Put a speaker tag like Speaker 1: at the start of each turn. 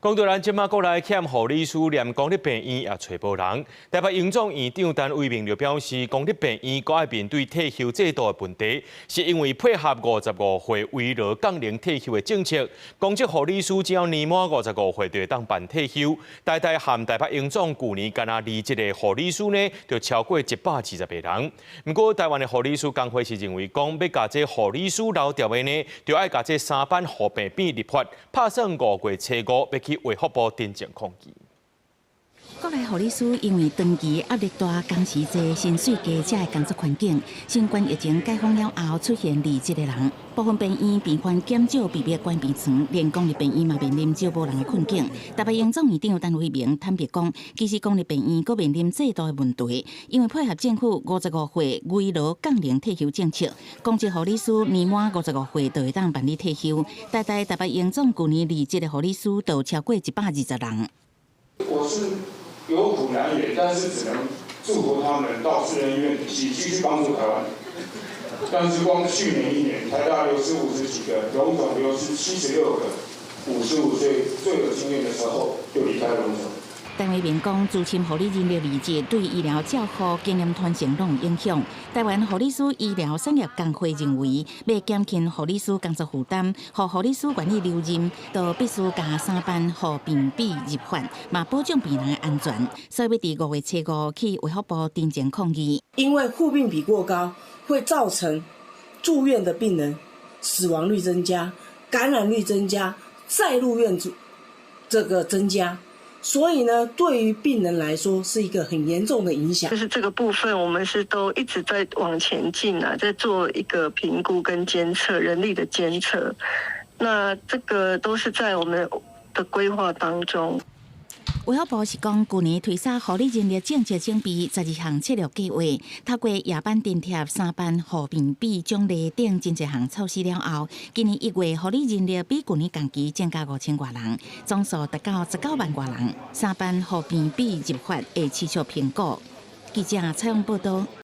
Speaker 1: 讲到咱即马国内欠护理师连公立病院也找无人，台北营总院长陈为民就表示，公立病院搁爱面对退休制度的问题，是因为配合55岁围绕降龄退休的政策，公职护理师只要年满55岁就会当办退休。大含台北营总去年干那27个护理师呢，就超过120个人。不过台湾的护理师工会是认为讲，要甲这护理师留条的呢，就爱甲这3班护病比立法，拍算5月初5要去卫福部订正抗议。
Speaker 2: 国内护理师因为长期压力大、工时多、薪水低，这的工作环境，新冠疫情解封了后，出现27个人。部分病院病患减少，避免关闭床，连公立病院嘛面临招无人的困境。台北营总院长陈为民坦白讲，其实公立病院阁面临制度的问题，因为配合政府55岁围劳降龄退休政策，公职护理师年满55岁就会当办理退休。台北营总去年27个护理师就超过120人。
Speaker 3: 我是有苦难言，但是只能祝福他们到私人医院体系继续帮助台湾。但是光去年1年，台大流失50几个，荣总流失76个，55岁最有经验的时候就离开荣总。
Speaker 2: 陈为民讲，资深护理人力离职对医疗照护经验传承拢有影响。台湾护理师医疗产业工会认为，要减轻护理师工作负担，和护理师愿意留任，就必须加3班护病比入法，嘛保障病人的安全。所以要伫5月初5去卫福部订正抗议。
Speaker 4: 因为护病比过高，会造成住院的病人死亡率增加、感染率增加、再入院增加。所以呢，对于病人来说是一个很严重的影响。
Speaker 5: 就是这个部分，我们是都一直在往前进啊，在做一个评估跟监测人力的监测。那这个都是在我们的规划当中。
Speaker 2: 卫福部是讲，去年推出护理人力政策整备12项策略计划，透过夜班津贴、3班护病比奖励等真侪项措施了后，今年1月护理人力比去年同期增加5000多人，总数达到19万多人。3班护病比入法会持续评估。记者采访报道。